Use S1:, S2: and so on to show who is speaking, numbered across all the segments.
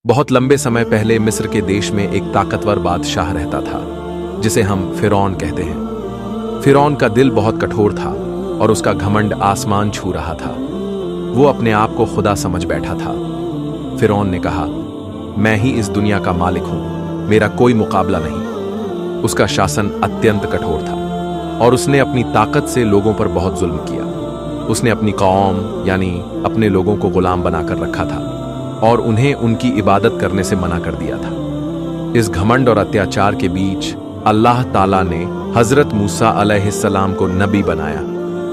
S1: बहुत लंबे समय पहले मिस्र के देश में एक ताकतवर बादशाह रहता था जिसे हम फिरौन कहते हैं। फिरौन का दिल बहुत कठोर था और उसका घमंड आसमान छू रहा था। वो अपने आप को खुदा समझ बैठा था। फिरौन ने कहा, मैं ही इस दुनिया का मालिक हूं, मेरा कोई मुकाबला नहीं। उसका शासन अत्यंत कठोर था और उसने अपनी ताकत से लोगों पर बहुत जुल्म किया। उसने अपनी कौम यानी अपने लोगों को गुलाम बनाकर रखा था और उन्हें उनकी इबादत करने से मना कर दिया था। इस घमंड और अत्याचार के बीच अल्लाह ताला ने हजरत मूसा अलैहिस्सलाम को नबी बनाया।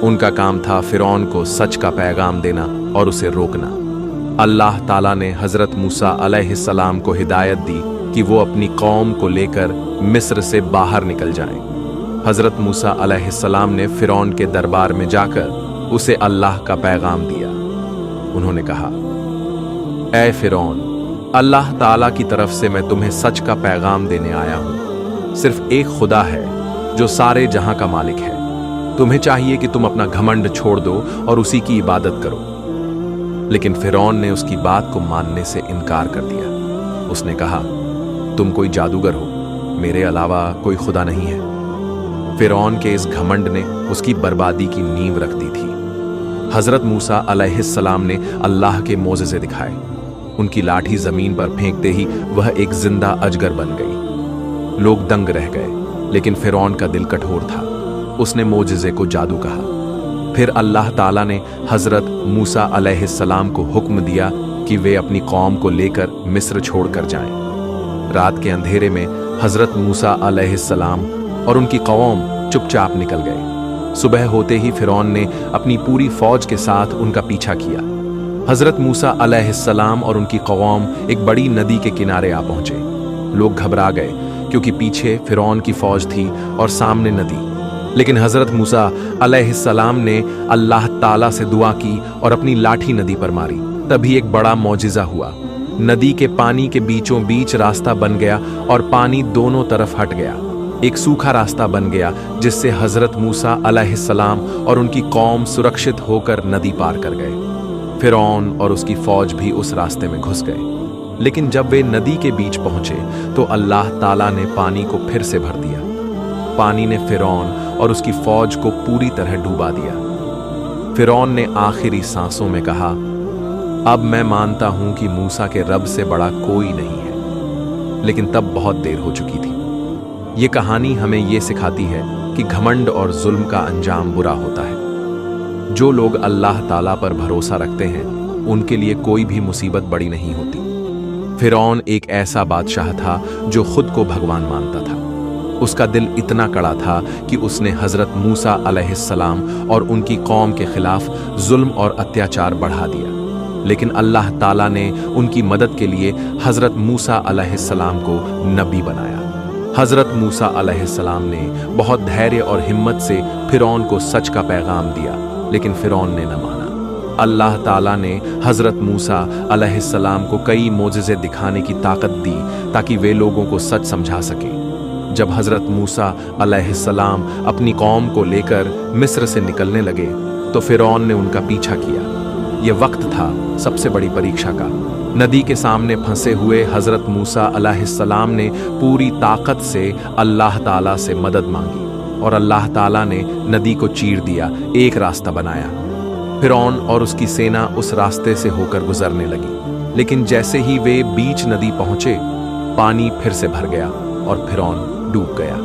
S1: उनका काम था फिरौन को सच का पैगाम देना और उसे रोकना। अल्लाह ताला ने हजरत मूसा अलैहिस्सलाम को हिदायत दी कि वो अपनी कौम को लेकर मिस्र से बाहर निकल जाएं। हजरत मूसा अलैहिस्सलाम ने फिरौन के दरबार में जाकर उसे अल्लाह का पैगाम दिया। उन्होंने कहा, ऐ फिरौन, अल्लाह ताला की तरफ से मैं तुम्हें सच का पैगाम देने आया हूं। सिर्फ एक खुदा है जो सारे जहां का मालिक है। तुम्हें चाहिए कि तुम अपना घमंड छोड़ दो और उसी की इबादत करो। लेकिन फिरौन ने उसकी बात को मानने से इनकार कर दिया। उसने कहा, तुम कोई जादूगर हो, मेरे अलावा कोई खुदा नहीं है। फिरौन के इस घमंड ने उसकी बर्बादी की नींव रख दी थी। हजरत मूसा अलैहिस्सलाम ने अल्लाह के मोज़ेज़े दिखाए। उनकी लाठी जमीन पर फेंकते ही वह एक जिंदा अजगर बन गई। लोग दंग रह गए, लेकिन फिरौन का दिल कठोर था। उसने मोज़ेज़े को जादू कहा। फिर अल्लाह ताला ने हजरत मूसा अलैहिस्सलाम को हुक्म दिया कि वे अपनी कौम को लेकर मिस्र छोड़कर जाएं। रात के अंधेरे में हजरत मूसा अलैहिस्सलाम और उनकी कौम चुपचाप निकल गए। सुबह होते ही फिरौन ने अपनी पूरी फौज के साथ उनका पीछा किया। हजरत मूसा अलैहिस्सलाम और उनकी कौम एक बड़ी नदी के किनारे आ पहुंचे। लोग घबरा गए क्योंकि पीछे फिरौन की फौज थी और सामने नदी। लेकिन हजरत मूसा अलैहिस्सलाम ने अल्लाह ताला से दुआ की और अपनी लाठी नदी पर मारी। तभी एक बड़ा मौजिज़ा हुआ। नदी के पानी के बीचों बीच रास्ता बन गया और पानी दोनों तरफ हट गया। एक सूखा रास्ता बन गया जिससे हजरत मूसा अलैहिस्सलाम और उनकी कौम सुरक्षित होकर नदी पार कर गए। फिरौन और उसकी फौज भी उस रास्ते में घुस गए। लेकिन जब वे नदी के बीच पहुंचे तो अल्लाह ताला ने पानी को फिर से भर दिया। पानी ने फिरौन और उसकी फौज को पूरी तरह डूबा दिया। फिरौन ने आखिरी सांसों में कहा, अब मैं मानता हूं कि मूसा के रब से बड़ा कोई नहीं है। लेकिन तब बहुत देर हो चुकी थी। ये कहानी हमें ये सिखाती है कि घमंड और जुल्म का अंजाम बुरा होता है। जो लोग अल्लाह ताला पर भरोसा रखते हैं उनके लिए कोई भी मुसीबत बड़ी नहीं होती। फिरौन एक ऐसा बादशाह था जो खुद को भगवान मानता था। उसका दिल इतना कड़ा था कि उसने हजरत मूसा अलैहिस्सलाम और उनकी कौम के खिलाफ जुल्म और अत्याचार बढ़ा दिया। लेकिन अल्लाह ताला ने उनकी मदद के लिए हजरत मूसा अलैहिस्सलाम को नबी बनाया। हजरत मूसा अलैहिस्सलाम ने बहुत धैर्य और हिम्मत से फिरौन को सच का पैगाम दिया, लेकिन फिरौन ने न माना। अल्लाह ताला ने हजरत मूसा अलैहिस्सलाम को कई मोज़ेज़े दिखाने की ताकत दी ताकि वे लोगों को सच समझा सके। जब हजरत मूसा अलैहिस्सलाम अपनी कौम को लेकर मिस्र से निकलने लगे तो फिरौन ने उनका पीछा किया। यह वक्त था सबसे बड़ी परीक्षा का। नदी के सामने फंसे हुए हजरत मूसा अलैहिस्सलाम ने पूरी ताकत से अल्लाह ताला से मदद मांगी और अल्लाह ताला ने नदी को चीर दिया, एक रास्ता बनाया। फिरौन और उसकी सेना उस रास्ते से होकर गुजरने लगी। लेकिन जैसे ही वे बीच नदी पहुंचे, पानी फिर से भर गया और फिरौन डूब गया।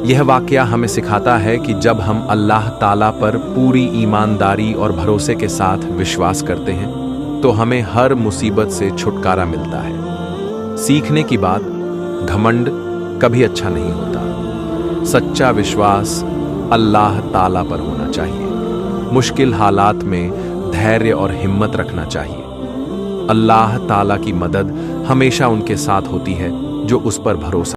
S1: यह वाकया हमें सिखाता है कि जब हम अल्लाह ताला पर पूरी ईमानदारी और भरोसे के साथ विश्वास करते हैं तो हमें हर मुसीबत से छुटकारा मिलता है। सीखने की बात, घमंड कभी अच्छा नहीं होता। सच्चा विश्वास अल्लाह ताला पर होना चाहिए। मुश्किल हालात में धैर्य और हिम्मत रखना चाहिए। अल्लाह ताला की मदद हमेशा उनके साथ होती है जो उस पर भरोसा